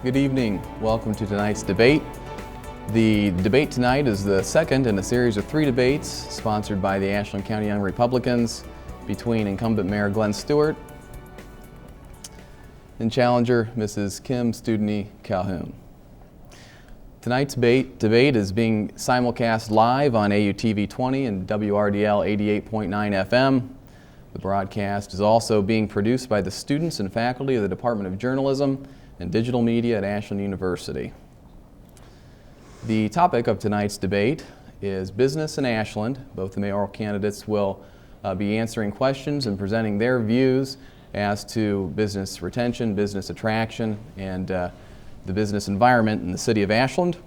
Good evening. Welcome to tonight's debate. The debate tonight is the second in a series of 3 debates sponsored by the Ashland County Young Republicans between incumbent Mayor Glen Stewart and challenger Mrs. Kim-Studeny-Calhoun. Tonight's debate is being simulcast live on AUTV-20 and WRDL 88.9 FM. The broadcast is also being produced by the students and faculty of the Department of Journalism and Digital Media at Ashland University. The topic of tonight's debate is business in Ashland. Both the mayoral candidates will be answering questions and presenting their views as to business retention, business attraction, and the business environment in the city of Ashland.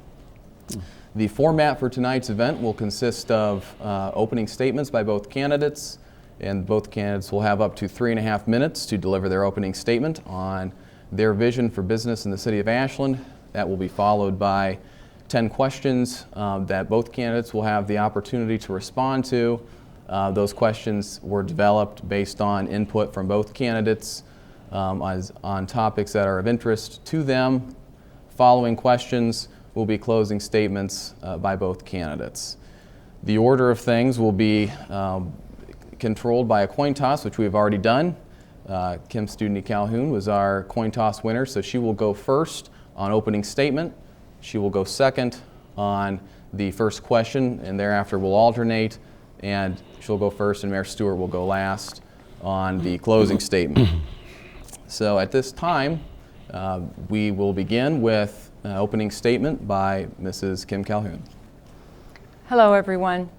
The format for tonight's event will consist of opening statements by both candidates, and both candidates will have up to 3.5 minutes to deliver their opening statement on their vision for business in the city of Ashland. That will be followed by 10 questions that both candidates will have the opportunity to respond to. Those questions were developed based on input from both candidates on topics that are of interest to them. Following questions will be closing statements by both candidates. The order of things will be controlled by a coin toss, which we have already done. Kim-Studeny-Calhoun was our coin toss winner, so she will go first on opening statement. She will go second on the first question, and thereafter we'll alternate, and she'll go first and Mayor Stewart will go last on the closing statement. So at this time, we will begin with an opening statement by Mrs. Kim Calhoun. Hello, everyone.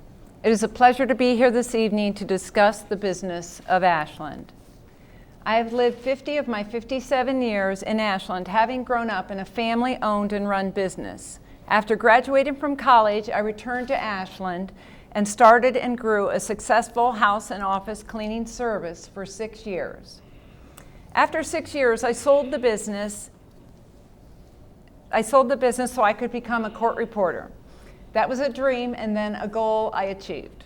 It is a pleasure to be here this evening to discuss the business of Ashland. I have lived 50 of my 57 years in Ashland, having grown up in a family-owned and run business. After graduating from college, I returned to Ashland and started and grew a successful house and office cleaning service for 6 years. After 6 years, I sold the business so I could become a court reporter. That was a dream and then a goal I achieved.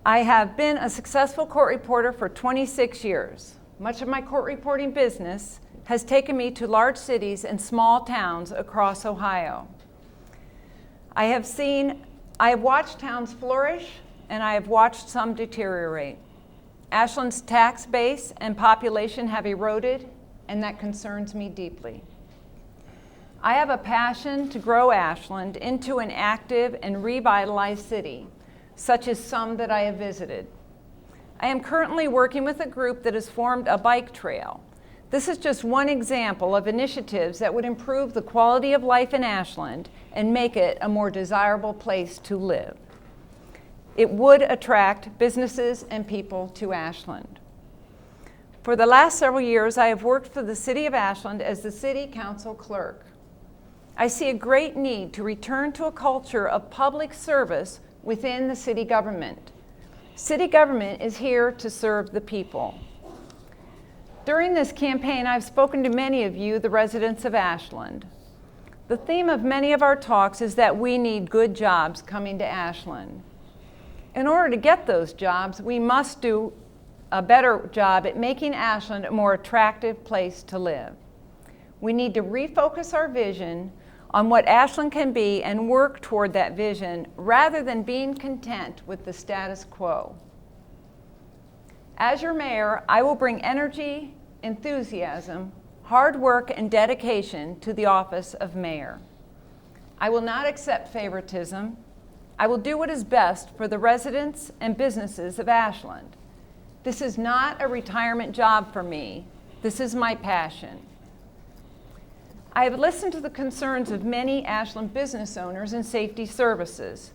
I have been a successful court reporter for 26 years. Much of my court reporting business has taken me to large cities and small towns across Ohio. I have watched towns flourish, and I have watched some deteriorate. Ashland's tax base and population have eroded, and that concerns me deeply. I have a passion to grow Ashland into an active and revitalized city, such as some that I have visited. I am currently working with a group that has formed a bike trail. This is just one example of initiatives that would improve the quality of life in Ashland and make it a more desirable place to live. It would attract businesses and people to Ashland. For the last several years, I have worked for the City of Ashland as the City Council Clerk. I see a great need to return to a culture of public service within the city government. City government is here to serve the people. During this campaign, I've spoken to many of you, the residents of Ashland. The theme of many of our talks is that we need good jobs coming to Ashland. In order to get those jobs, we must do a better job at making Ashland a more attractive place to live. We need to refocus our vision on what Ashland can be and work toward that vision rather than being content with the status quo. As your mayor, I will bring energy, enthusiasm, hard work, and dedication to the office of mayor. I will not accept favoritism. I will do what is best for the residents and businesses of Ashland. This is not a retirement job for me. This is my passion. I have listened to the concerns of many Ashland business owners and safety services.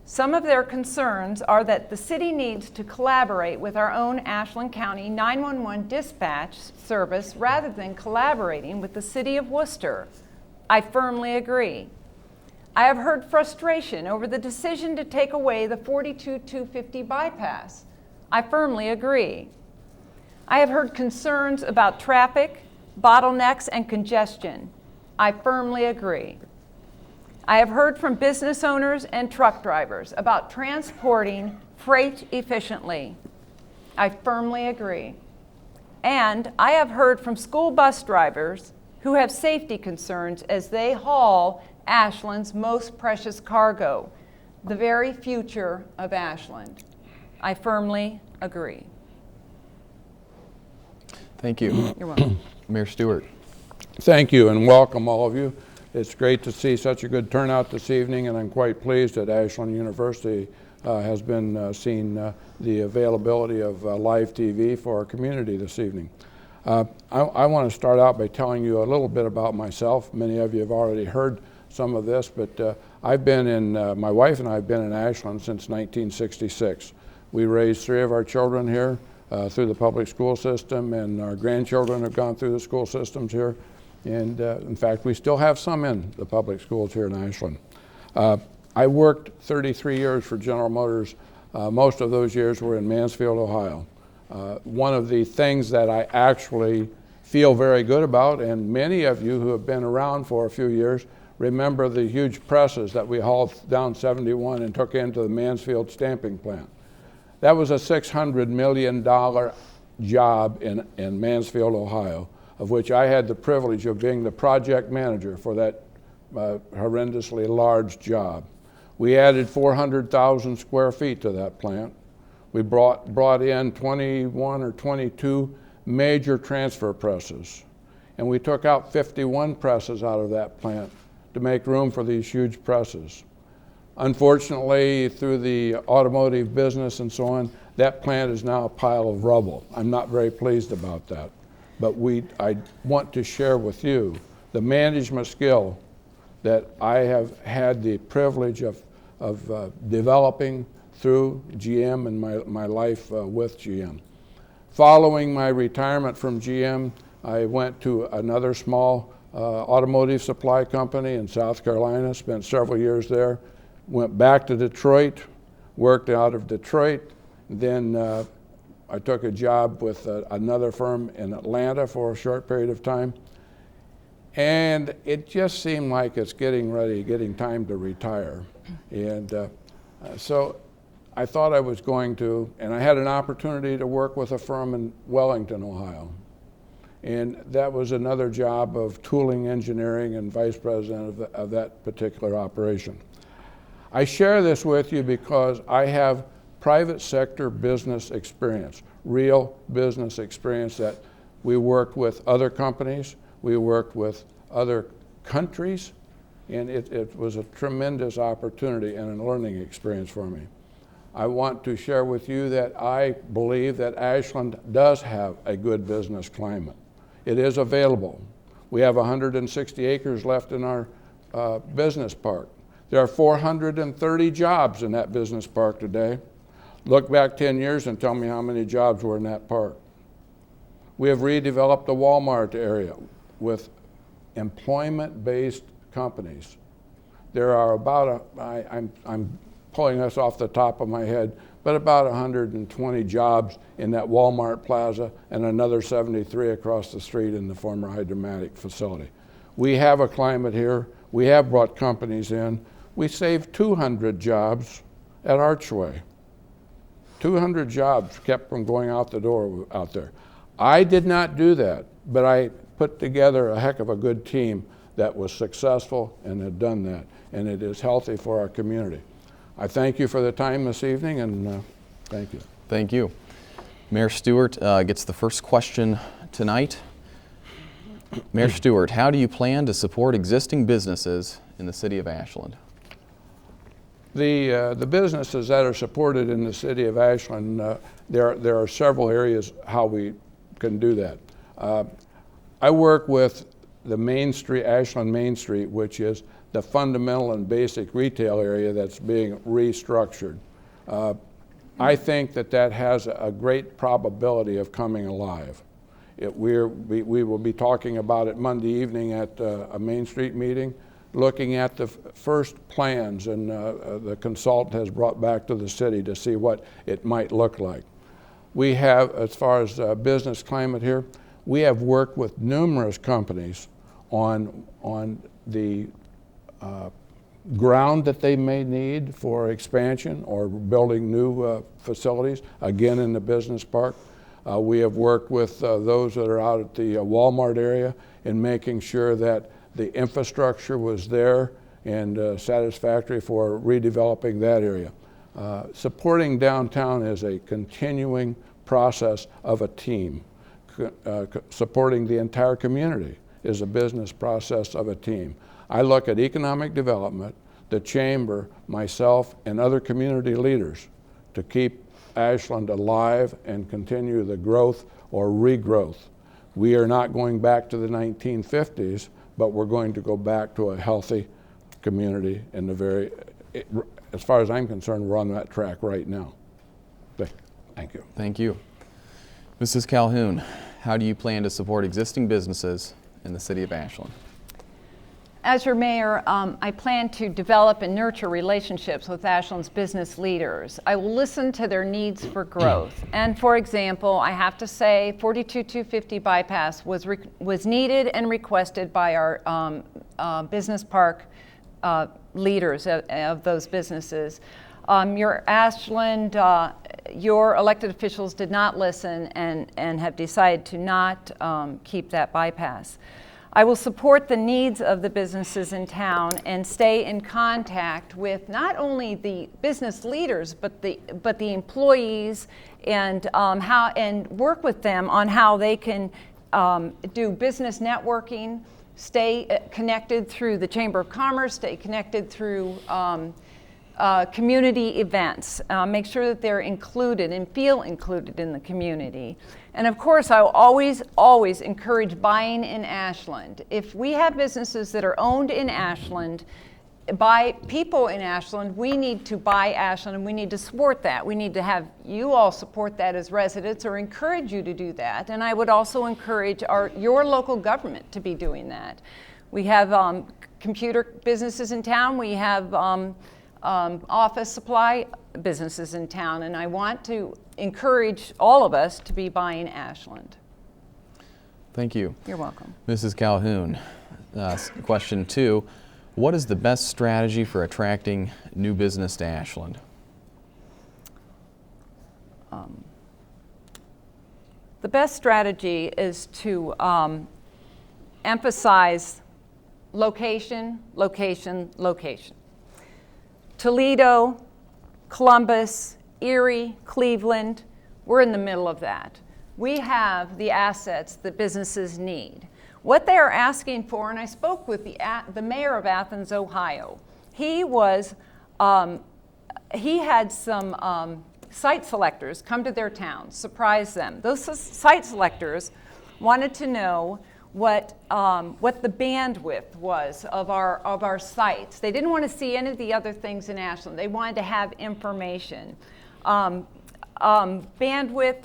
Some of their concerns are that the city needs to collaborate with our own Ashland County 911 dispatch service rather than collaborating with the city of Worcester. I firmly agree. I have heard frustration over the decision to take away the 42-250 bypass. I firmly agree. I have heard concerns about traffic, bottlenecks, and congestion. I firmly agree. I have heard from business owners and truck drivers about transporting freight efficiently. I firmly agree. And I have heard from school bus drivers who have safety concerns as they haul Ashland's most precious cargo, the very future of Ashland. I firmly agree. Thank you. You're welcome. Mayor Stewart. Thank you and welcome all of you. It's great to see such a good turnout this evening, and I'm quite pleased that Ashland University has been seeing the availability of live TV for our community this evening. I want to start out by telling you a little bit about myself. Many of you have already heard some of this, but my wife and I have been in Ashland since 1966. We raised 3 of our children here through the public school system, and our grandchildren have gone through the school systems here. And in fact, we still have some in the public schools here in Ashland. I worked 33 years for General Motors. Most of those years were in Mansfield, Ohio. One of the things that I actually feel very good about, and many of you who have been around for a few years remember the huge presses that we hauled down 71 and took into the Mansfield stamping plant. That was a $600 million job in Mansfield, Ohio, of which I had the privilege of being the project manager for that horrendously large job. We added 400,000 square feet to that plant. We brought in 21 or 22 major transfer presses, and we took out 51 presses out of that plant to make room for these huge presses. Unfortunately, through the automotive business and so on, that plant is now a pile of rubble. I'm not very pleased about that. But I want to share with you the management skill that I have had the privilege of developing through GM and my life with GM. Following my retirement from GM, I went to another small automotive supply company in South Carolina, spent several years there, went back to Detroit, worked out of Detroit, then I took a job with another firm in Atlanta for a short period of time, and it just seemed like it's getting time to retire. And so I thought I was going to, and I had an opportunity to work with a firm in Wellington, Ohio. And that was another job of tooling engineering and vice president of that particular operation. I share this with you because I have private sector business experience, real business experience that we worked with other companies, we worked with other countries, and it was a tremendous opportunity and a learning experience for me. I want to share with you that I believe that Ashland does have a good business climate. It is available. We have 160 acres left in our business park. There are 430 jobs in that business park today. Look back 10 years and tell me how many jobs were in that park. We have redeveloped the Walmart area with employment-based companies. There are about, I'm pulling this off the top of my head, but about 120 jobs in that Walmart plaza and another 73 across the street in the former Hydromatic facility. We have a climate here. We have brought companies in. We saved 200 jobs at Archway. 200 jobs kept from going out the door out there. I did not do that, but I put together a heck of a good team that was successful and had done that, and it is healthy for our community. I thank you for the time this evening, and thank you. Thank you. Mayor Stewart gets the first question tonight. Mayor Stewart, how do you plan to support existing businesses in the city of Ashland? The businesses that are supported in the city of Ashland, there are several areas how we can do that. I work with the Main Street, Ashland Main Street, which is the fundamental and basic retail area that's being restructured. I think that has a great probability of coming alive. We will be talking about it Monday evening at a Main Street meeting, looking at the first plans, and the consultant has brought back to the city to see what it might look like. We have, as far as business climate here, we have worked with numerous companies on the ground that they may need for expansion or building new facilities, again in the business park. We have worked with those that are out at the Walmart area in making sure that the infrastructure was there and satisfactory for redeveloping that area. Supporting downtown is a continuing process of a team. Supporting the entire community is a business process of a team. I look at economic development, the chamber, myself, and other community leaders to keep Ashland alive and continue the growth or regrowth. We are not going back to the 1950s, but we're going to go back to a healthy community in the very, as far as I'm concerned, we're on that track right now. Thank you. Thank you. Mrs. Calhoun, how do you plan to support existing businesses in the city of Ashland? As your mayor, I plan to develop and nurture relationships with Ashland's business leaders. I will listen to their needs for growth. And for example, I have to say 42250 bypass was needed and requested by our business park leaders of those businesses. Your Ashland, your elected officials did not listen and have decided to not keep that bypass. I will support the needs of the businesses in town and stay in contact with not only the business leaders but the employees and work with them on how they can do business networking, stay connected through the Chamber of Commerce, stay connected through community events, make sure that they're included and feel included in the community. And of course, I will always encourage buying in Ashland. If we have businesses that are owned in Ashland by people in Ashland, we need to buy Ashland and we need to support that. We need to have you all support that as residents or encourage you to do that. And I would also encourage your local government to be doing that. We have computer businesses in town. We have office supply businesses in town, and I want to encourage all of us to be buying Ashland. Thank you. You're welcome. Mrs. Calhoun, question 2, what is the best strategy for attracting new business to Ashland? The best strategy is to emphasize location, location, location. Toledo, Columbus, Erie, Cleveland, we're in the middle of that. We have the assets that businesses need. What they are asking for, and I spoke with the mayor of Athens, Ohio. He had some site selectors come to their town, surprise them. Those site selectors wanted to know what the bandwidth was of our sites. They didn't want to see any of the other things in Ashland. They wanted to have information. Bandwidth,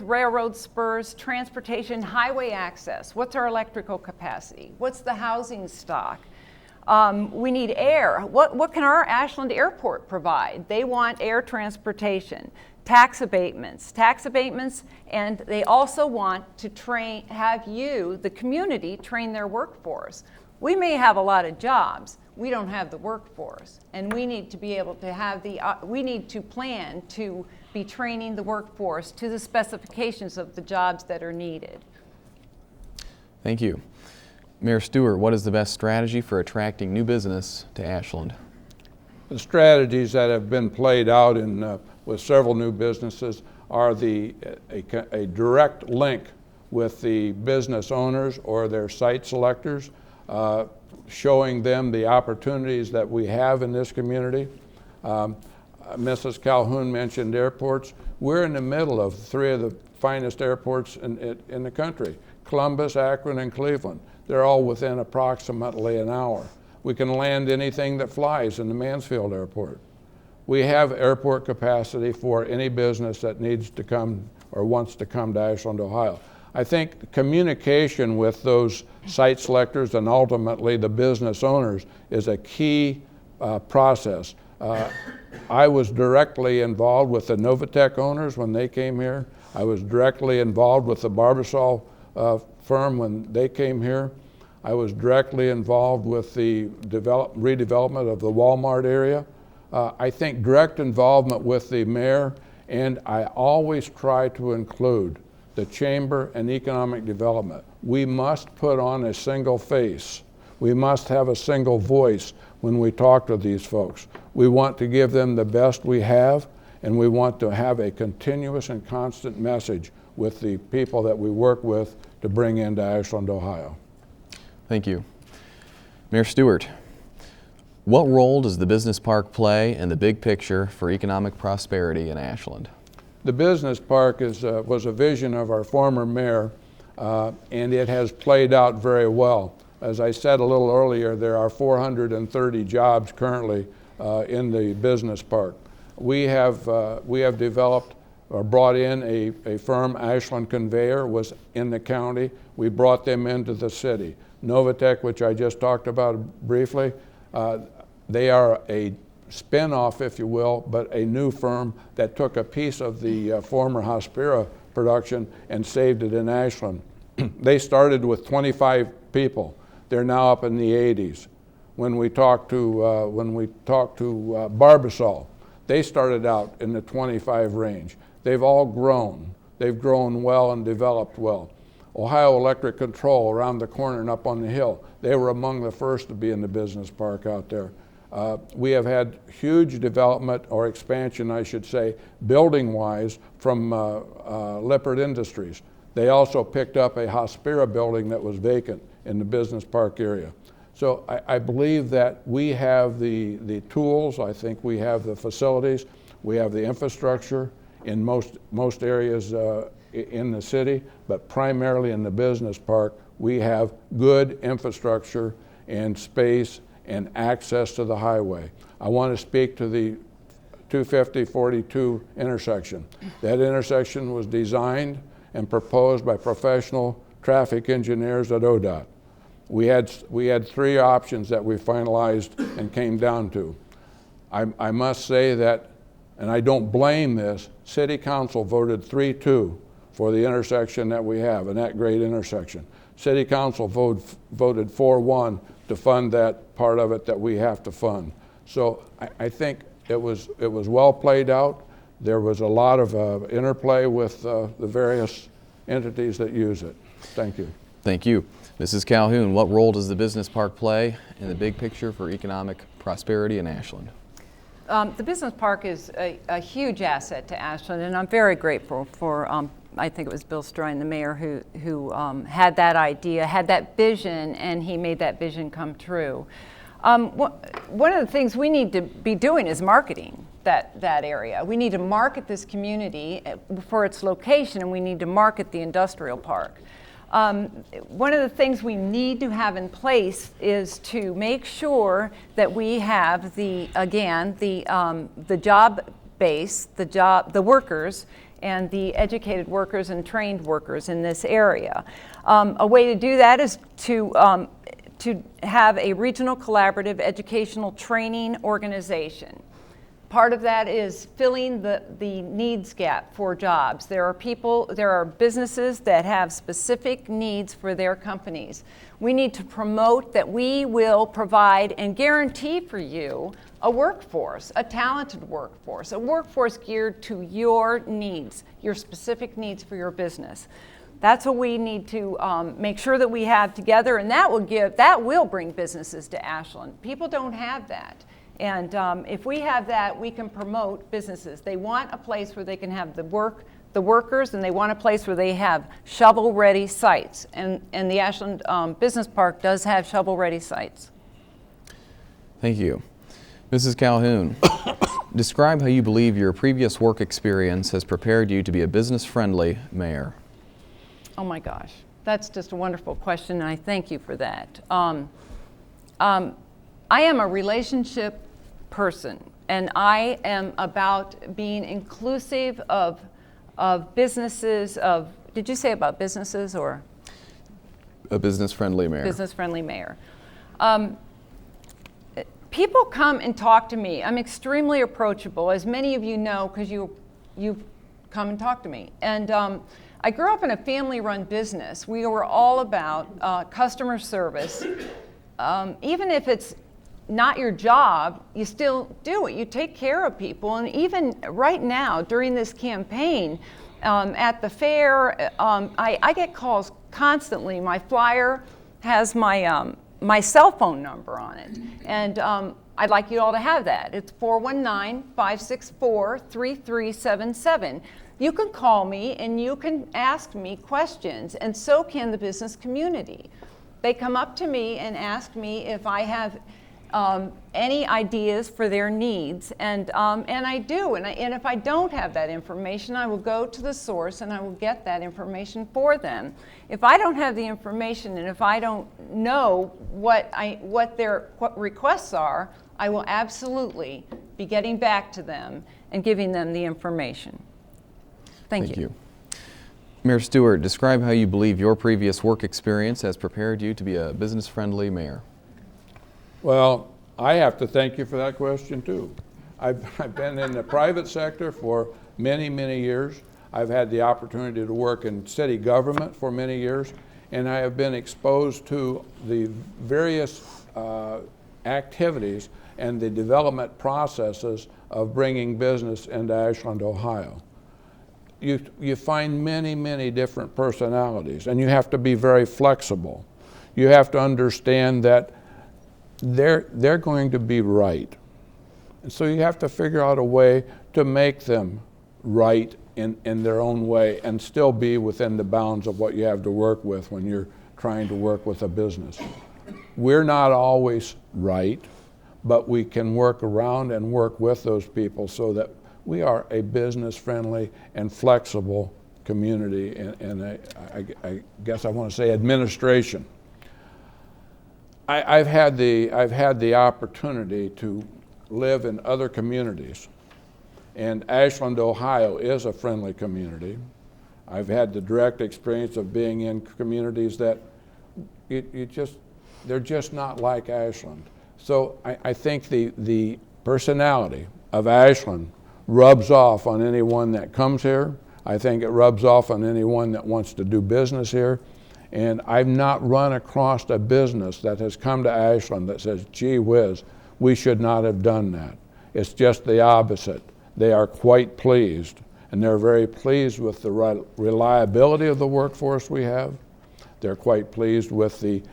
railroad spurs, transportation, highway access. What's our electrical capacity? What's the housing stock? We need air. What can our Ashland Airport provide? They want air transportation. Tax abatements, and they also want to have you, the community, train their workforce. We may have a lot of jobs, we don't have the workforce, and we need to be able to have we need to plan to be training the workforce to the specifications of the jobs that are needed. Thank you. Mayor Stewart, what is the best strategy for attracting new business to Ashland? The strategies that have been played out with several new businesses are a direct link with the business owners or their site selectors, showing them the opportunities that we have in this community. Mrs. Calhoun mentioned airports. We're in the middle of 3 of the finest airports in the country, Columbus, Akron, and Cleveland. They're all within approximately an hour. We can land anything that flies in the Mansfield Airport. We have airport capacity for any business that needs to come or wants to come to Ashland, Ohio. I think communication with those site selectors and ultimately the business owners is a key process. I was directly involved with the Novatech owners when they came here. I was directly involved with the Barbasol firm when they came here. I was directly involved with the redevelopment of the Walmart area. I think direct involvement with the mayor, and I always try to include the chamber, and economic development. We must put on a single face. We must have a single voice when we talk to these folks. We want to give them the best we have, and we want to have a continuous and constant message with the people that we work with to bring into Ashland, Ohio. Thank you. Mayor Stewart, what role does the business park play in the big picture for economic prosperity in Ashland? The business park was a vision of our former mayor, and it has played out very well. As I said a little earlier, there are 430 jobs currently in the business park. We have developed or brought in a firm, Ashland Conveyor, was in the county. We brought them into the city. Novatech, which I just talked about briefly, they are a spin-off, if you will, but a new firm that took a piece of the former Hospira production and saved it in Ashland. They started with 25 people. They're now up in the 80s. When we talk to Barbasol, they started out in the 25 range. They've all grown. They've grown well and developed well. Ohio Electric Control around the corner and up on the hill, they were among the first to be in the business park out there. We have had huge development, or expansion I should say, building-wise from Lippert Industries. They also picked up a Hospira building that was vacant in the business park area. So I believe that we have the tools, I think we have the facilities, we have the infrastructure in most areas in the city, but primarily in the business park, we have good infrastructure and space and access to the highway. I want to speak to the 250-42 intersection. That intersection was designed and proposed by professional traffic engineers at ODOT. We had three options that we finalized and came down to. I must say that, and I don't blame this, City Council voted 3-2 for the intersection that we have, and that great intersection. City Council voted 4-1 to fund that part of it that we have to fund. So I think it was well played out. There was a lot of interplay with the various entities that use it. Thank you. Thank you. Mrs. Calhoun, what role does the business park play in the big picture for economic prosperity in Ashland? The business park is a huge asset to Ashland, and I'm very grateful for, I think it was Bill Strine, the mayor, who had that idea, had that vision, and he made that vision come true. One of the things we need to be doing is marketing that area. We need to market this community for its location, and we need to market the industrial park. One of the things we need to have in place is to make sure that we have the job base, the workers, and the educated workers and trained workers in this area. A way to do that is to have a regional collaborative educational training organization. Part of that is filling the needs gap for jobs. There are businesses that have specific needs for their companies. We need to promote that we will provide and guarantee for you a workforce, a talented workforce, a workforce geared to your needs, your specific needs for your business. That's what we need to make sure that we have together, and that will bring businesses to Ashland. People don't have that. And if we have that, we can promote businesses. They want a place where they can have the workers, and they want a place where they have shovel-ready sites. And the Ashland Business Park does have shovel-ready sites. Thank you. Mrs. Calhoun, describe how you believe your previous work experience has prepared you to be a business-friendly mayor. Oh my gosh, that's just a wonderful question, and I thank you for that. I am a relationship person, and I am about being inclusive of businesses, did you say about businesses or? A business-friendly mayor. Business-friendly mayor. People come and talk to me. I'm extremely approachable, as many of you know, because you've come and talked to me. And I grew up in a family-run business. We were all about customer service, even if it's not your job, you still do it. You take care of people. And even right now, during this campaign, at the fair, I get calls constantly. My flyer has my, my cell phone number on it. And I'd like you all to have that. It's 419-564-3377. You can call me and you can ask me questions, and so can the business community. They come up to me and ask me if I have any ideas for their needs, and I do. And if I don't have that information, I will go to the source and I will get that information for them. If I don't have the information and if I don't know what their requests are, I will absolutely be getting back to them and giving them the information. Thank you. Mayor Stewart, describe how you believe your previous work experience has prepared you to be a business-friendly mayor. Well, I have to thank you for that question too. I've been in the private sector for many, many years. I've had the opportunity to work in city government for many years, and I have been exposed to the various activities and the development processes of bringing business into Ashland, Ohio. You find many, many different personalities, and you have to be very flexible. You have to understand that they're going to be right. And so you have to figure out a way to make them right in their own way and still be within the bounds of what you have to work with when you're trying to work with a business. We're not always right, but we can work around and work with those people so that we are a business-friendly and flexible community, and I guess I want to say administration. I've had the opportunity to live in other communities, and Ashland, Ohio is a friendly community. I've had the direct experience of being in communities that they're just not like Ashland. So I think the personality of Ashland rubs off on anyone that comes here. I think it rubs off on anyone that wants to do business here. And I've not run across a business that has come to Ashland that says, gee whiz, we should not have done that. It's just the opposite. They are quite pleased, and they're very pleased with the reliability of the workforce we have. They're quite pleased with the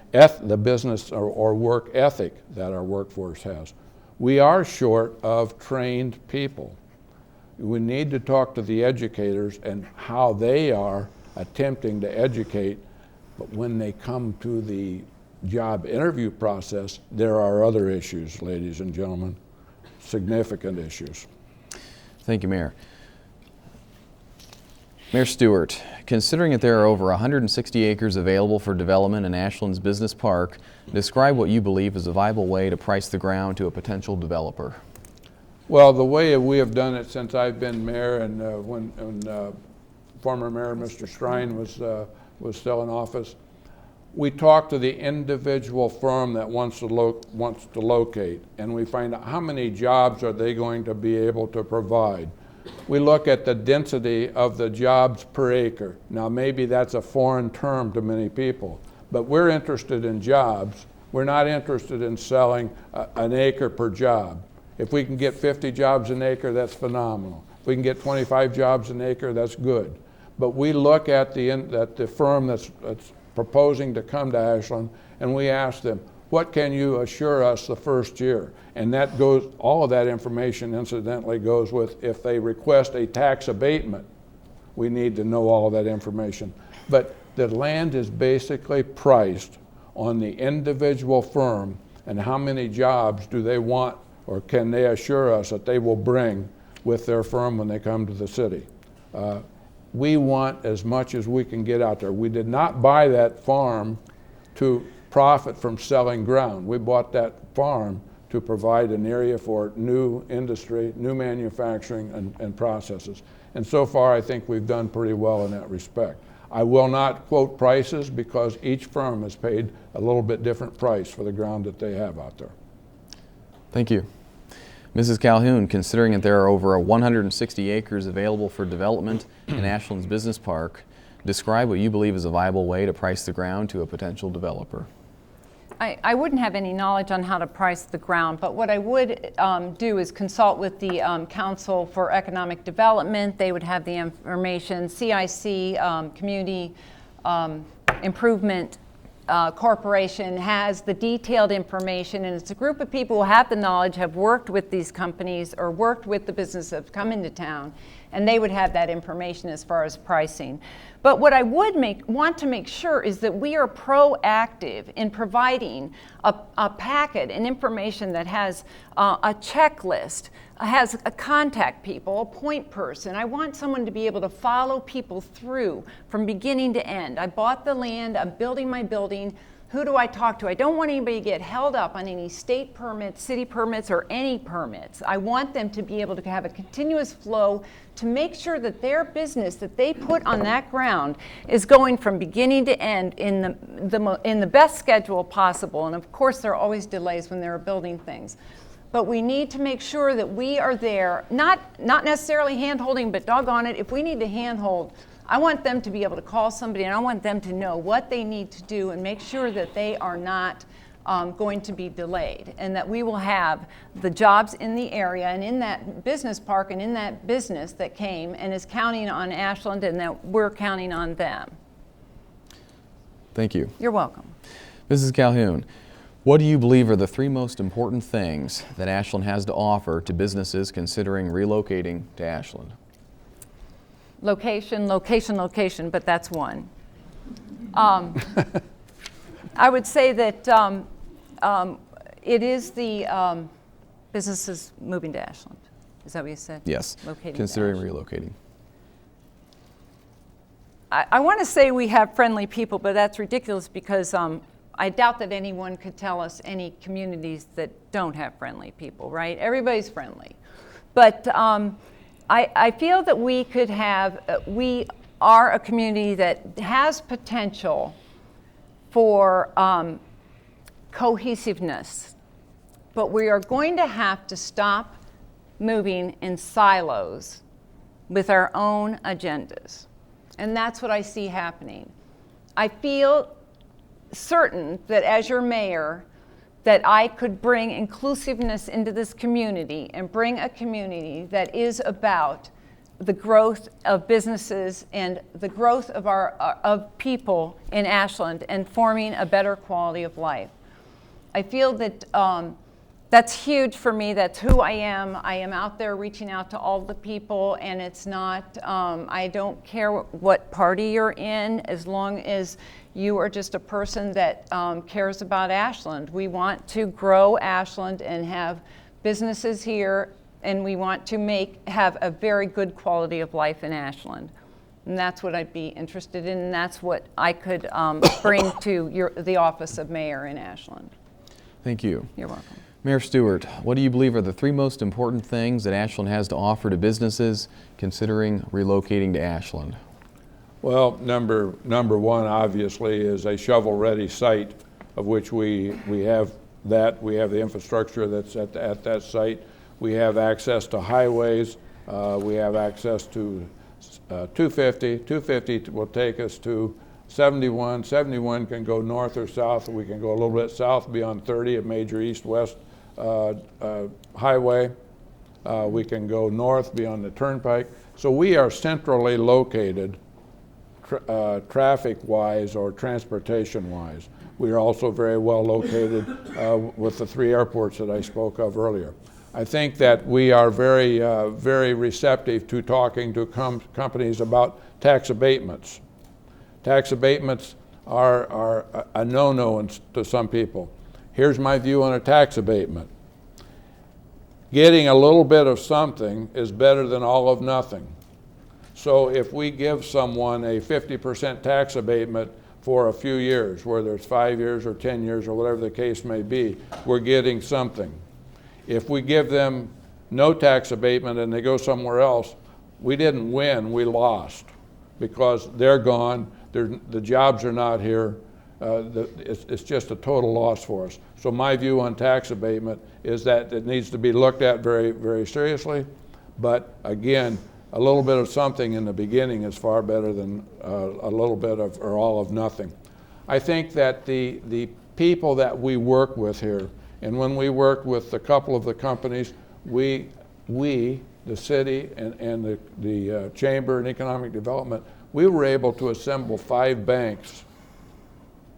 business or work ethic that our workforce has. We are short of trained people. We need to talk to the educators and how they are attempting to educate, but when they come to the job interview process, there are other issues, ladies and gentlemen, significant issues. Thank you, Mayor. Mayor Stewart, considering that there are over 160 acres available for development in Ashland's Business Park, describe what you believe is a viable way to price the ground to a potential developer. Well, the way we have done it since I've been mayor, and when former Mayor Mr. Strine was still in office, we talk to the individual firm that wants to locate, and we find out how many jobs are they going to be able to provide. We look at the density of the jobs per acre. Now, maybe that's a foreign term to many people, but we're interested in jobs. We're not interested in selling an acre per job. If we can get 50 jobs an acre, that's phenomenal. If we can get 25 jobs an acre, that's good. But we look at the firm that's proposing to come to Ashland, and we ask them, what can you assure us the first year? And that goes, all of that information incidentally goes with, if they request a tax abatement, we need to know all of that information. But the land is basically priced on the individual firm and how many jobs do they want, or can they assure us that they will bring with their firm when they come to the city. We want as much as we can get out there. We did not buy that farm to profit from selling ground. We bought that farm to provide an area for new industry, new manufacturing and processes. And so far, I think we've done pretty well in that respect. I will not quote prices because each firm has paid a little bit different price for the ground that they have out there. Thank you. Mrs. Calhoun, considering that there are over 160 acres available for development in Ashland's Business Park, describe what you believe is a viable way to price the ground to a potential developer. I wouldn't have any knowledge on how to price the ground, but what I would do is consult with the Council for Economic Development. They would have the information. CIC, Community Improvement Corporation, has the detailed information, and it's a group of people who have the knowledge, have worked with these companies or worked with the business that have come into town, and they would have that information as far as pricing. But what I would want to make sure is that we are proactive in providing a packet and information that has a checklist, has a contact people, a point person. I want someone to be able to follow people through from beginning to end. I bought the land, I'm building my building. Who do I talk to? I don't want anybody to get held up on any state permits, city permits, or any permits. I want them to be able to have a continuous flow to make sure that their business that they put on that ground is going from beginning to end in the best schedule possible. And of course, there are always delays when they're building things. But we need to make sure that we are there, not necessarily hand-holding, but doggone it, if we need to hand-hold, I want them to be able to call somebody, and I want them to know what they need to do and make sure that they are not going to be delayed, and that we will have the jobs in the area and in that business park and in that business that came and is counting on Ashland, and that we're counting on them. Thank you. You're welcome. Mrs. Calhoun, what do you believe are the three most important things that Ashland has to offer to businesses considering relocating to Ashland? Location, location, location, but that's one. I would say that it is the businesses moving to Ashland. Is that what you said? Yes, Locating considering to Ashland. relocating. I want to say we have friendly people, but that's ridiculous because I doubt that anyone could tell us any communities that don't have friendly people, right? Everybody's friendly. But I feel that we could have, we are a community that has potential for cohesiveness, but we are going to have to stop moving in silos with our own agendas. And that's what I see happening. I feel certain that as your mayor, that I could bring inclusiveness into this community and bring a community that is about the growth of businesses and the growth of of people in Ashland and forming a better quality of life. I feel that that's huge for me. That's who I am. I am out there reaching out to all the people, and it's not, I don't care what party you're in, as long as you are just a person that cares about Ashland. We want to grow Ashland and have businesses here, and we want to have a very good quality of life in Ashland. And that's what I'd be interested in, and that's what I could bring to the office of mayor in Ashland. Thank you. You're welcome. Mayor Stewart, what do you believe are the three most important things that Ashland has to offer to businesses considering relocating to Ashland? Well, number one, obviously, is a shovel-ready site, of which we have that. We have the infrastructure that's at that site. We have access to highways. We have access to 250. 250 will take us to 71. 71 can go north or south. We can go a little bit south beyond 30, a major east-west highway. We can go north beyond the turnpike. So we are centrally located traffic-wise or transportation-wise. We are also very well located with the three airports that I spoke of earlier. I think that we are very receptive to talking to companies about tax abatements. Tax abatements are a no-no to some people. Here's my view on a tax abatement. Getting a little bit of something is better than all of nothing. So if we give someone a 50% tax abatement for a few years, whether it's 5 years or 10 years or whatever the case may be, we're getting something. If we give them no tax abatement and they go somewhere else, we didn't win, we lost, because they're gone, the jobs are not here, it's just a total loss for us. So my view on tax abatement is that it needs to be looked at very seriously, but again, a little bit of something in the beginning is far better than a little bit of or all of nothing. I think that the people that we work with here. And when we worked with a couple of the companies, we the city and the Chamber and Economic Development, we were able to assemble 5 banks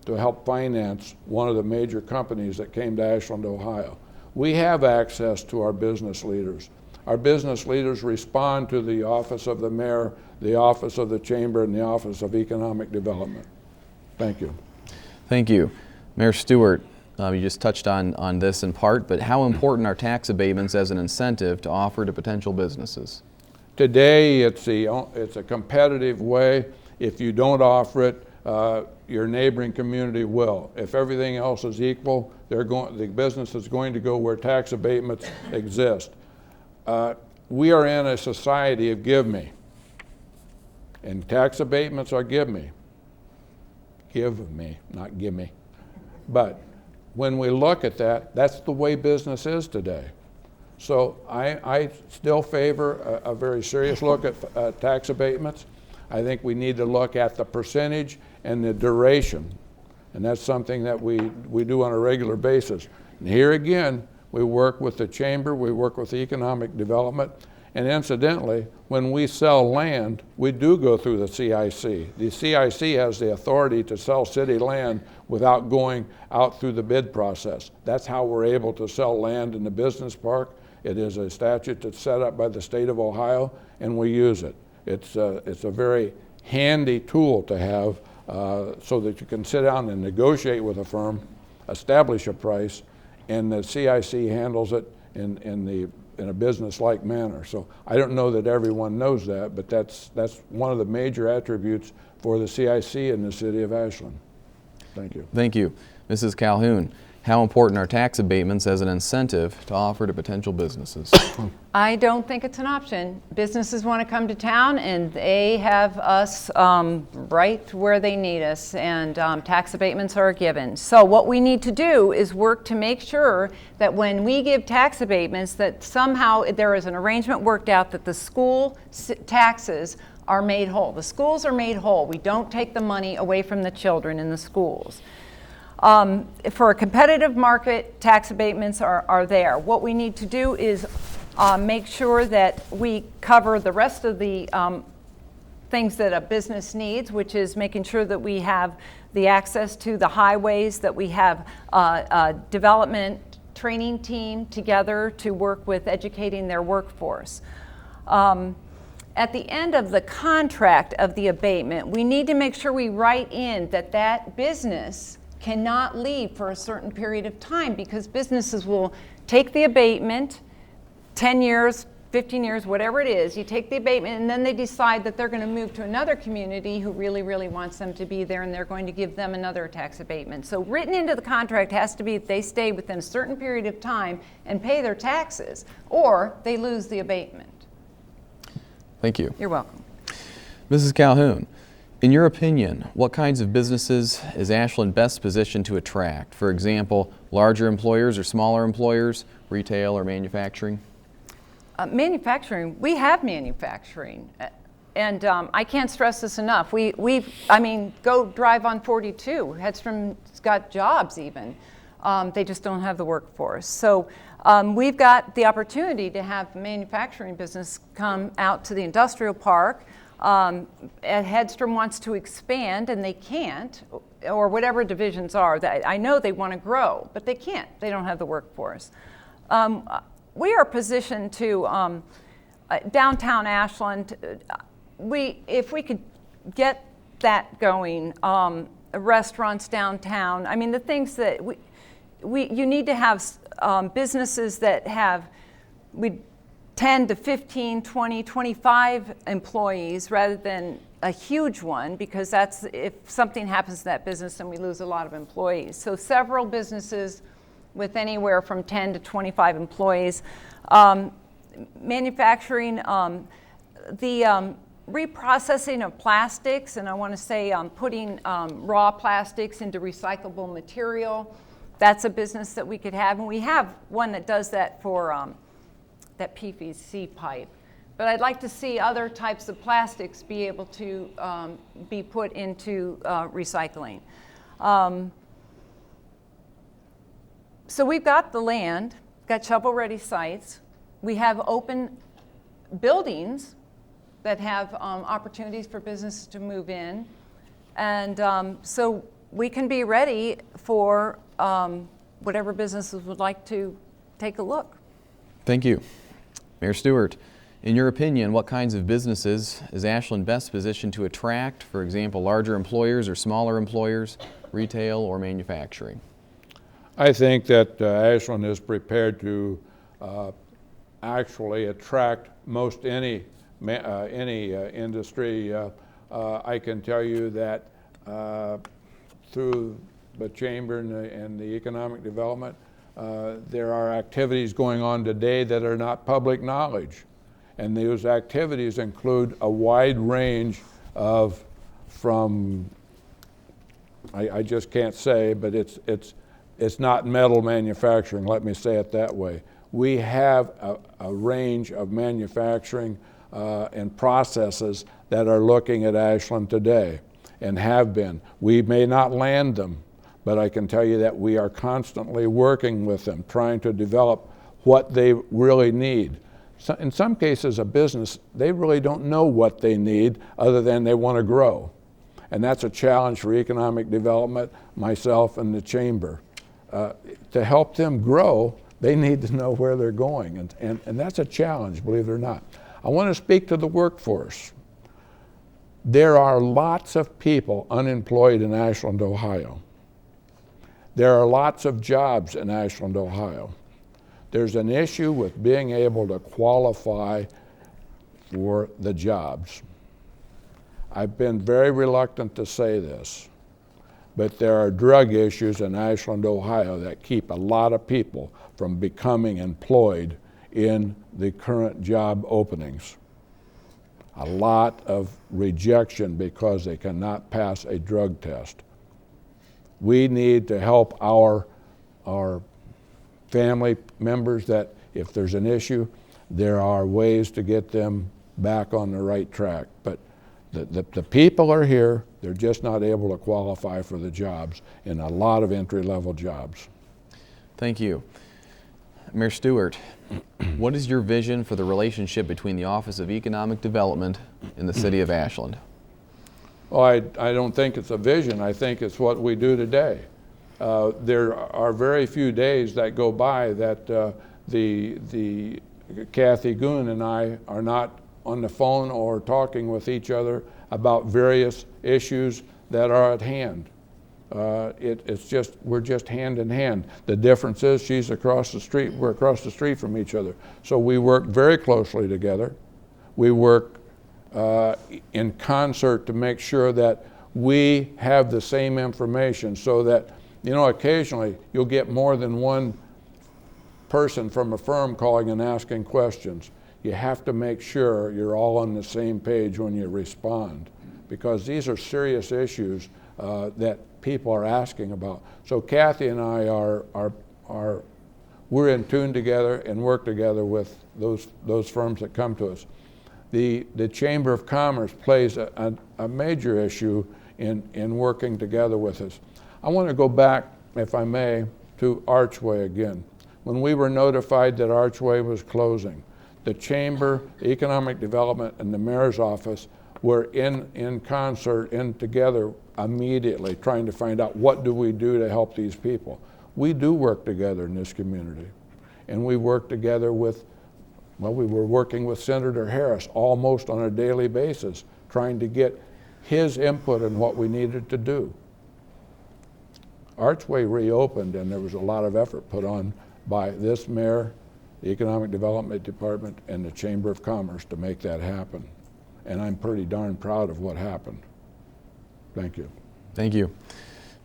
to help finance one of the major companies that came to Ashland, Ohio. We have access to our business leaders. Our business leaders respond to the Office of the Mayor, the Office of the Chamber, and the Office of Economic Development. Thank you. Thank you. Mayor Stewart, you just touched on this in part, but how important are tax abatements as an incentive to offer to potential businesses? Today, it's a competitive way. If you don't offer it, your neighboring community will. If everything else is equal, the business is going to go where tax abatements exist. We are in a society of give me, and tax abatements are give me. Give me, not give me. But when we look at that, that's the way business is today. So I still favor a very serious look at tax abatements. I think we need to look at the percentage and the duration, and that's something that we do on a regular basis. And here again, we work with the Chamber, we work with Economic Development, and incidentally, when we sell land, we do go through the CIC. The CIC has the authority to sell city land without going out through the bid process. That's how we're able to sell land in the business park. It is a statute that's set up by the state of Ohio, and we use it. It's a very handy tool to have so that you can sit down and negotiate with a firm, establish a price, and the CIC handles it in a business-like manner. So I don't know that everyone knows that, but that's one of the major attributes for the CIC in the city of Ashland. Thank you. Thank you. Mrs. Calhoun, how important are tax abatements as an incentive to offer to potential businesses? I don't think it's an option. Businesses want to come to town, and they have us right where they need us, and tax abatements are a given. So what we need to do is work to make sure that when we give tax abatements, that somehow there is an arrangement worked out that the school taxes are made whole. The schools are made whole. We don't take the money away from the children in the schools. For a competitive market, tax abatements are there. What we need to do is make sure that we cover the rest of the things that a business needs, which is making sure that we have the access to the highways, that we have a development training team together to work with educating their workforce. At the end of the contract of the abatement, we need to make sure we write in that that business cannot leave for a certain period of time, because businesses will take the abatement, 10 years, 15 years, whatever it is, you take the abatement and then they decide that they're going to move to another community who really, really wants them to be there, and they're going to give them another tax abatement. So written into the contract has to be that they stay within a certain period of time and pay their taxes, or they lose the abatement. Thank you. You're welcome. Mrs. Calhoun, in your opinion, what kinds of businesses is Ashland best positioned to attract? For example, larger employers or smaller employers, retail or manufacturing? Manufacturing, we have manufacturing. And I can't stress this enough. Go drive on 42. Hedstrom's got jobs even. They just don't have the workforce. So we've got the opportunity to have manufacturing business come out to the industrial park. Hedstrom wants to expand, and they can't, or whatever divisions are. I know they want to grow, but they can't. They don't have the workforce. We are positioned to downtown Ashland. If we could get that going, restaurants downtown. I mean, the things that you need to have businesses that have 10 to 15, 20, 25 employees rather than a huge one, because that's if something happens to that business, then we lose a lot of employees. So several businesses with anywhere from 10 to 25 employees. Manufacturing, the reprocessing of plastics, and I want to say putting raw plastics into recyclable material. That's a business that we could have, and we have one that does that for that PVC pipe. But I'd like to see other types of plastics be able to be put into recycling. So we've got the land, got shovel-ready sites. We have open buildings that have opportunities for businesses to move in. And so we can be ready for whatever businesses would like to take a look. Thank you. Mayor Stewart, in your opinion, what kinds of businesses is Ashland best positioned to attract? For example, larger employers or smaller employers, retail or manufacturing? I think that Ashland is prepared to actually attract most any industry. I can tell you that through the Chamber and the economic development, there are activities going on today that are not public knowledge. And those activities include a wide range of, from, I just can't say, but it's not metal manufacturing, let me say it that way. We have a range of manufacturing and processes that are looking at Ashland today and have been. We may not land them, but I can tell you that we are constantly working with them, trying to develop what they really need. So in some cases, a business, they really don't know what they need other than they want to grow. And that's a challenge for economic development, myself and the Chamber. To help them grow, they need to know where they're going. And that's a challenge, believe it or not. I want to speak to the workforce. There are lots of people unemployed in Ashland, Ohio. There are lots of jobs in Ashland, Ohio. There's an issue with being able to qualify for the jobs. I've been very reluctant to say this, but there are drug issues in Ashland, Ohio that keep a lot of people from becoming employed in the current job openings. A lot of rejection because they cannot pass a drug test. We need to help our family members that if there's an issue, there are ways to get them back on the right track. But the people are here, they're just not able to qualify for the jobs, in a lot of entry-level jobs. Thank you. Mayor Stewart, what is your vision for the relationship between the Office of Economic Development and the City of Ashland? Well, I don't think it's a vision, I think it's what we do today. There are very few days that go by that the Kathy Goon and I are not on the phone or talking with each other about various issues that are at hand. We're just hand in hand. The difference is she's across the street, we're across the street from each other. So we work very closely together. We work in concert to make sure that we have the same information so that, you know, occasionally you'll get more than one person from a firm calling and asking questions. You have to make sure you're all on the same page when you respond, because these are serious issues that people are asking about. So Kathy and I we're in tune together and work together with those firms that come to us. The Chamber of Commerce plays a major issue in working together with us. I want to go back, if I may, to Archway again. When we were notified that Archway was closing, the Chamber, Economic Development, and the Mayor's office were in concert and together immediately trying to find out what do we do to help these people. We do work together in this community. And we work together with, well, we were working with Senator Harris almost on a daily basis, trying to get his input on what we needed to do. Archway reopened and there was a lot of effort put on by this mayor, the Economic Development Department, and the Chamber of Commerce to make that happen. And I'm pretty darn proud of what happened. Thank you. Thank you.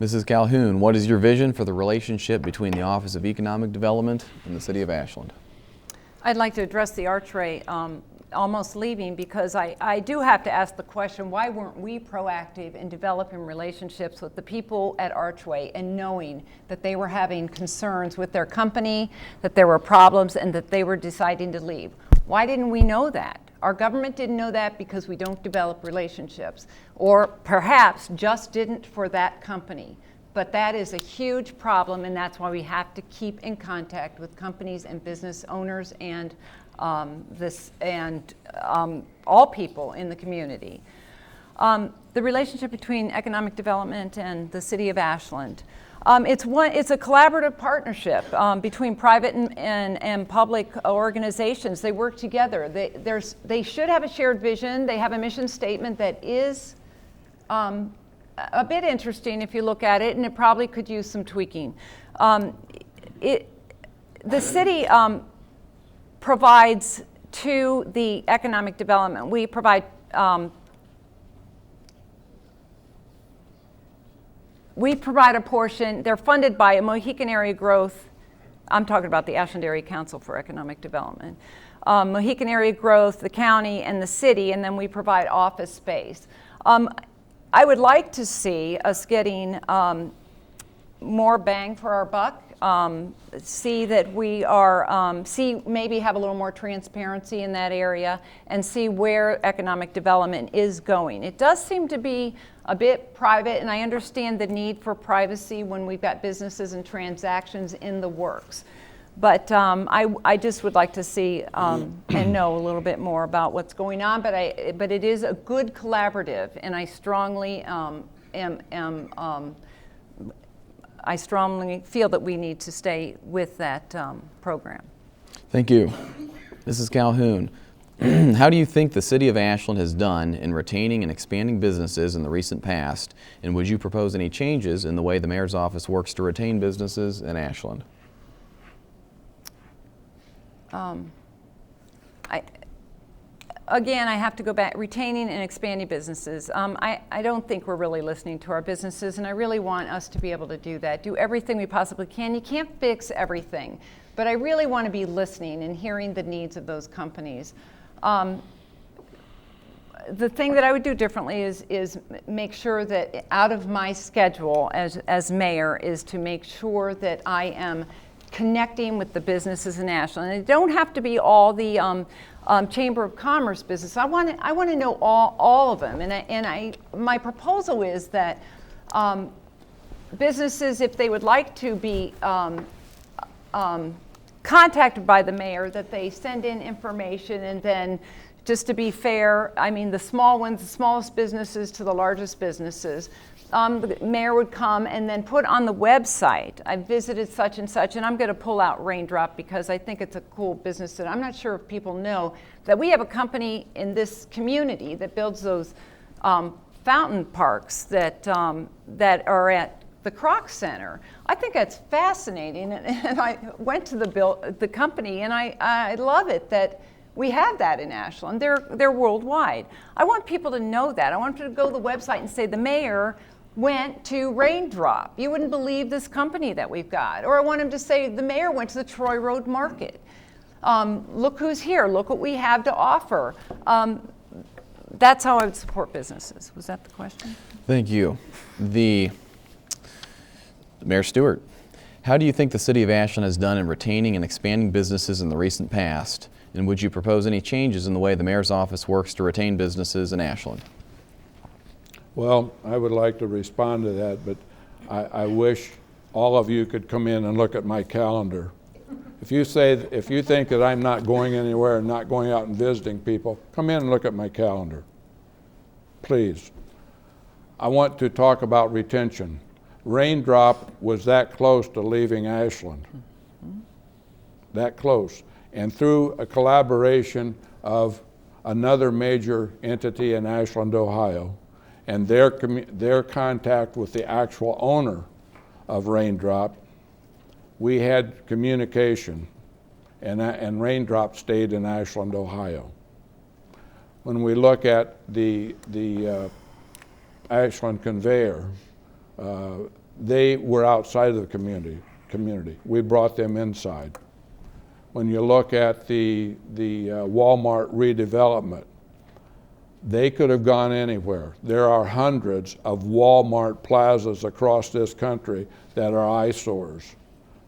Mrs. Calhoun, what is your vision for the relationship between the Office of Economic Development and the City of Ashland? I'd like to address the Archway almost leaving, because I do have to ask the question, why weren't we proactive in developing relationships with the people at Archway and knowing that they were having concerns with their company, that there were problems, and that they were deciding to leave? Why didn't we know that? Our government didn't know that because we don't develop relationships, or perhaps just didn't for that company. But that is a huge problem, and that's why we have to keep in contact with companies and business owners and all people in the community. The relationship between economic development and the city of Ashland. It's a collaborative partnership between private and public organizations. They work together. They should have a shared vision. They have a mission statement that is a bit interesting if you look at it, and it probably could use some tweaking. The city provides to the economic development. We provide a portion. They're funded by a Mohican Area Growth. I'm talking about the Ashland Area Council for Economic Development. Mohican Area Growth, the county, and the city, and then we provide office space. I would like to see us getting more bang for our buck. See that we are, maybe have a little more transparency in that area and see where economic development is going. It does seem to be a bit private, and I understand the need for privacy when we've got businesses and transactions in the works. But I just would like to see and know a little bit more about what's going on. But it is a good collaborative, and I strongly I strongly feel that we need to stay with that program. Thank you. Mrs. Calhoun, how do you think the City of Ashland has done in retaining and expanding businesses in the recent past, and would you propose any changes in the way the Mayor's office works to retain businesses in Ashland? Again, I have to go back, retaining and expanding businesses. I don't think we're really listening to our businesses, and I really want us to be able to do that, do everything we possibly can. You can't fix everything, but I really want to be listening and hearing the needs of those companies. The thing that I would do differently is make sure that out of my schedule as mayor is to make sure that I am connecting with the businesses in Ashland. And it don't have to be all the Chamber of Commerce business. I want to know all of them. And my proposal is that businesses, if they would like to be contacted by the mayor, that they send in information, and then, just to be fair, I mean the small ones, the smallest businesses to the largest businesses, the mayor would come and then put on the website, I visited such and such, and I'm going to pull out Raindrop because I think it's a cool business that I'm not sure if people know that we have a company in this community that builds those fountain parks that are at the Kroc Center. I think that's fascinating, and I went to the company, and I love it that we have that in Ashland. They're worldwide. I want people to know that. I want people to go to the website and say the mayor went to Raindrop. You wouldn't believe this company that we've got. Or I want them to say the mayor went to the Troy Road Market. Look who's here. Look what we have to offer. That's how I would support businesses. Was that the question? Thank you. Mayor Stewart, how do you think the City of Ashland has done in retaining and expanding businesses in the recent past? And would you propose any changes in the way the Mayor's office works to retain businesses in Ashland? Well, I would like to respond to that, but I wish all of you could come in and look at my calendar. If you think that I'm not going anywhere and not going out and visiting people, come in and look at my calendar, please. I want to talk about retention. Raindrop was that close to leaving Ashland, that close. And through a collaboration of another major entity in Ashland, Ohio, and their contact with the actual owner of Raindrop, we had communication, and Raindrop stayed in Ashland, Ohio. When we look at the Ashland Conveyor, they were outside of the community. We brought them inside. When you look at the Walmart redevelopment, they could have gone anywhere. There are hundreds of Walmart plazas across this country that are eyesores.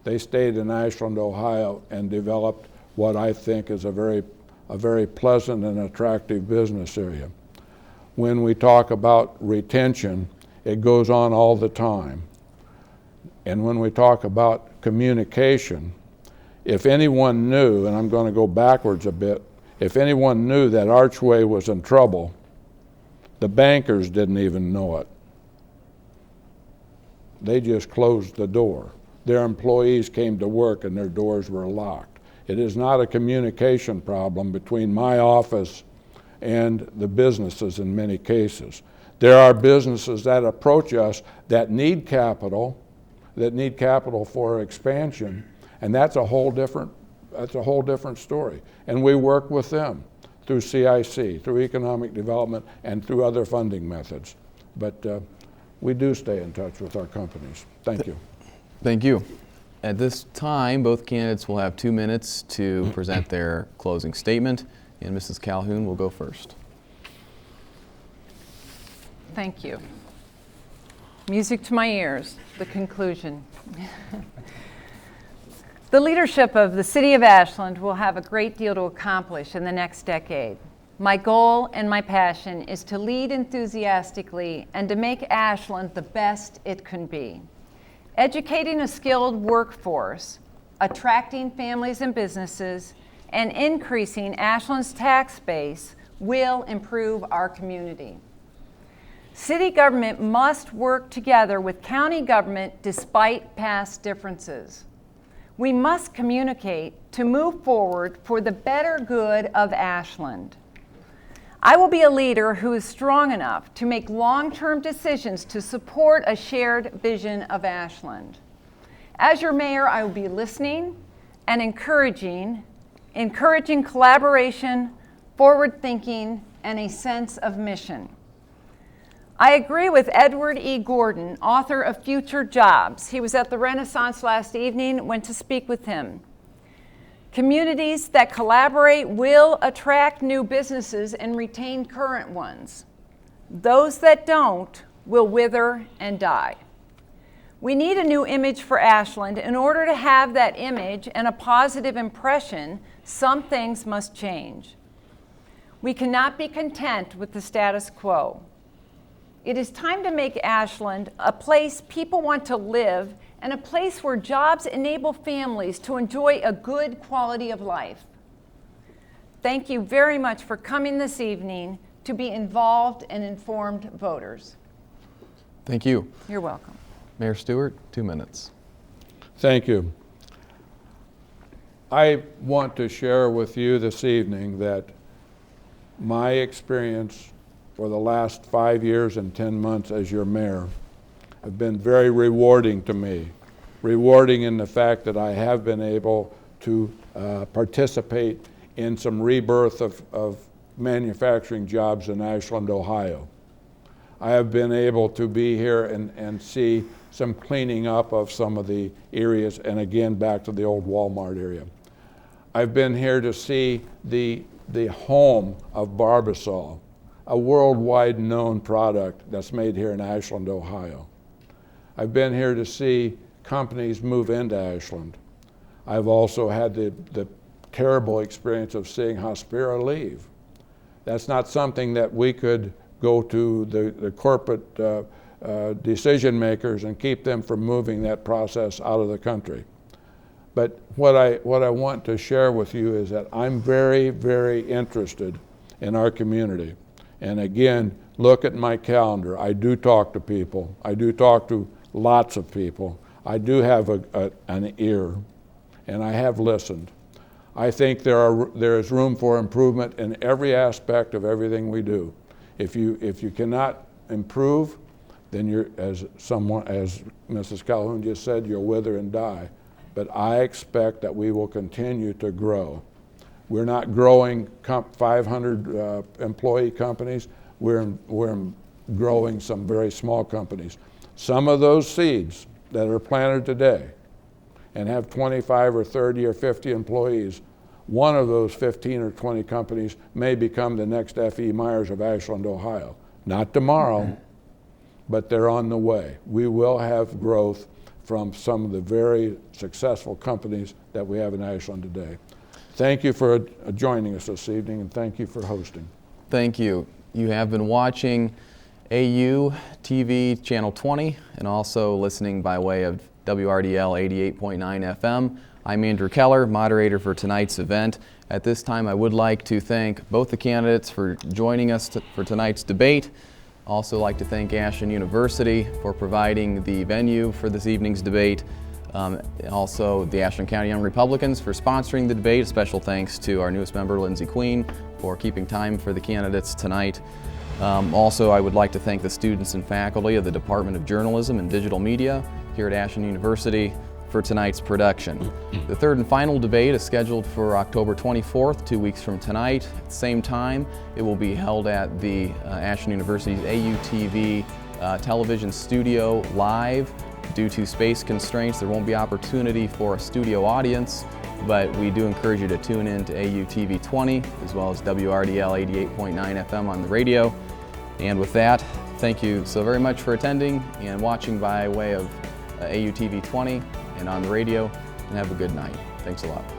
They stayed in Ashland, Ohio, and developed what I think is a very pleasant and attractive business area. When we talk about retention, it goes on all the time. And when we talk about communication, if anyone knew, and I'm going to go backwards a bit, if anyone knew that Archway was in trouble, the bankers didn't even know it. They just closed the door. Their employees came to work and their doors were locked. It is not a communication problem between my office and the businesses in many cases. There are businesses that approach us that need capital for expansion, and that's a whole different story. And we work with them through CIC, through economic development, and through other funding methods. But we do stay in touch with our companies. Thank you. Thank you. At this time, both candidates will have 2 minutes to present their closing statement, and Mrs. Calhoun will go first. Thank you. Music to my ears, the conclusion. The leadership of the City of Ashland will have a great deal to accomplish in the next decade. My goal and my passion is to lead enthusiastically and to make Ashland the best it can be. Educating a skilled workforce, attracting families and businesses, and increasing Ashland's tax base will improve our community. City government must work together with county government despite past differences. We must communicate to move forward for the better good of Ashland. I will be a leader who is strong enough to make long-term decisions to support a shared vision of Ashland. As your mayor, I will be listening and encouraging collaboration, forward thinking, and a sense of mission. I agree with Edward E. Gordon, author of Future Jobs. He was at the Renaissance last evening, went to speak with him. Communities that collaborate will attract new businesses and retain current ones. Those that don't will wither and die. We need a new image for Ashland. In order to have that image and a positive impression, some things must change. We cannot be content with the status quo. It is time to make Ashland a place people want to live and a place where jobs enable families to enjoy a good quality of life. Thank you very much for coming this evening to be involved and informed voters. Thank you. You're welcome. Mayor Stewart, 2 minutes. Thank you. I want to share with you this evening that my experience for the last 5 years and 10 months as your mayor have been very rewarding to me. Rewarding in the fact that I have been able to participate in some rebirth of manufacturing jobs in Ashland, Ohio. I have been able to be here and see some cleaning up of some of the areas, and again back to the old Walmart area. I've been here to see the home of Barbasol, a worldwide known product that's made here in Ashland, Ohio. I've been here to see companies move into Ashland. I've also had the terrible experience of seeing Hospira leave. That's not something that we could go to the corporate decision makers and keep them from moving that process out of the country. But what I want to share with you is that I'm very, very interested in our community. And again, look at my calendar. I do talk to people. I do talk to lots of people. I do have an ear, and I have listened. I think there is room for improvement in every aspect of everything we do. If you cannot improve, then you're, as Mrs. Calhoun just said, you'll wither and die. But I expect that we will continue to grow. We're not growing 500 employee companies. We're growing some very small companies. Some of those seeds that are planted today and have 25 or 30 or 50 employees, one of those 15 or 20 companies may become the next F.E. Myers of Ashland, Ohio. Not tomorrow, but they're on the way. We will have growth from some of the very successful companies that we have in Ashland today. Thank you for joining us this evening, and thank you for hosting. Thank you. You have been watching AUTV Channel 20 and also listening by way of WRDL 88.9 FM. I'm Andrew Keller, moderator for tonight's event. At this time, I would like to thank both the candidates for joining us for tonight's debate. Also like to thank Ashland University for providing the venue for this evening's debate. And also the Ashland County Young Republicans for sponsoring the debate. A special thanks to our newest member, Lindsay Queen, for keeping time for the candidates tonight. Also, I would like to thank the students and faculty of the Department of Journalism and Digital Media here at Ashland University for tonight's production. The third and final debate is scheduled for October 24th, 2 weeks from tonight. At the same time, it will be held at the Ashland University's AUTV television studio live. Due to space constraints, there won't be opportunity for a studio audience, but we do encourage you to tune in to AUTV-20 as well as WRDL 88.9 FM on the radio. And with that, thank you so very much for attending and watching by way of AUTV-20 and on the radio, and have a good night. Thanks a lot.